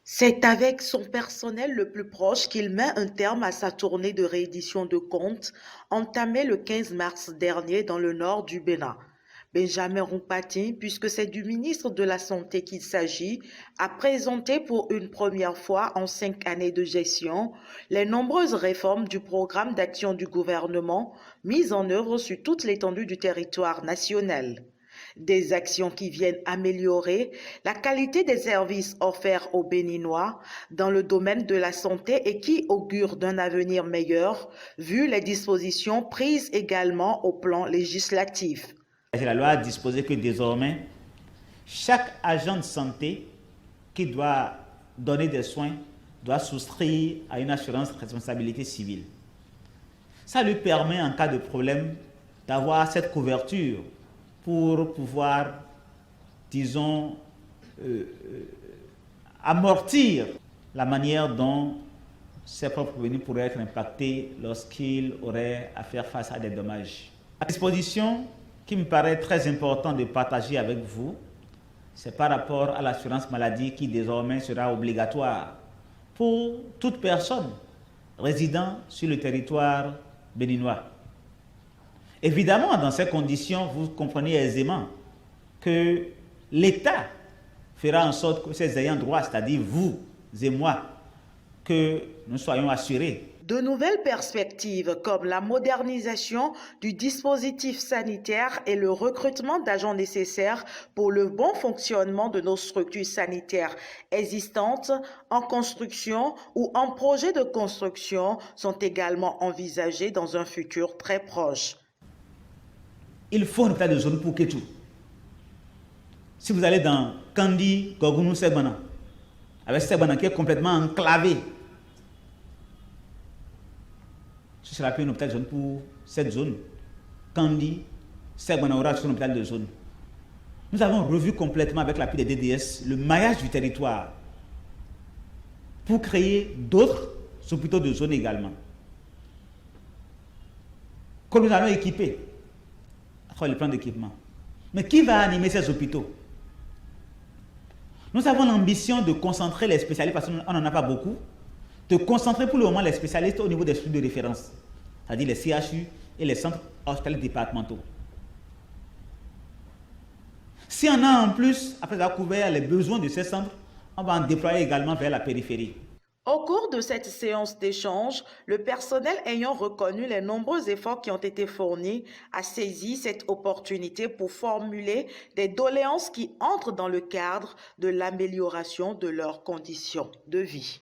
C'est avec son personnel le plus proche qu'il met un terme à sa tournée de réédition de comptes entamée le 15 mars dernier dans le nord du Bénin. Benjamin Roupati, puisque c'est du ministre de la Santé qu'il s'agit, a présenté pour une première fois en 5 années de gestion les nombreuses réformes du programme d'action du gouvernement mises en œuvre sur toute l'étendue du territoire national. Des actions qui viennent améliorer la qualité des services offerts aux Béninois dans le domaine de la santé et qui augurent d'un avenir meilleur vu les dispositions prises également au plan législatif. La loi a disposé que désormais, chaque agent de santé qui doit donner des soins doit souscrire à une assurance responsabilité civile. Ça lui permet, en cas de problème, d'avoir cette couverture pour pouvoir, disons, amortir la manière dont ses propres revenus pourraient être impactés lorsqu'il aurait à faire face à des dommages. La disposition qui me paraît très important de partager avec vous, c'est par rapport à l'assurance maladie qui désormais sera obligatoire pour toute personne résidant sur le territoire béninois. Évidemment, dans ces conditions, vous comprenez aisément que l'État fera en sorte que ces ayants droit, c'est-à-dire vous et moi, que nous soyons assurés. De nouvelles perspectives comme la modernisation du dispositif sanitaire et le recrutement d'agents nécessaires pour le bon fonctionnement de nos structures sanitaires existantes en construction ou en projet de construction sont également envisagées dans un futur très proche. Il faut un hôpital de zone pour Kétou. Si vous allez dans Kandi, Gorgounou, Segbana, avec Segbana qui est complètement enclavé, ce sera plus un hôpital de zone pour cette zone. Kandi, Segbana aura un hôpital de zone. Nous avons revu complètement avec l'appui des DDS le maillage du territoire pour créer d'autres hôpitaux de zone également. Que nous allons équiper le plan d'équipement. Mais qui va animer ces hôpitaux? Nous avons l'ambition de concentrer les spécialistes, parce qu'on n'en a pas beaucoup, de concentrer pour le moment les spécialistes au niveau des structures de référence, c'est-à-dire les CHU et les centres hospitaliers départementaux. Si on a en plus, après avoir couvert les besoins de ces centres, on va en déployer également vers la périphérie. Au cours de cette séance d'échange, le personnel ayant reconnu les nombreux efforts qui ont été fournis a saisi cette opportunité pour formuler des doléances qui entrent dans le cadre de l'amélioration de leurs conditions de vie.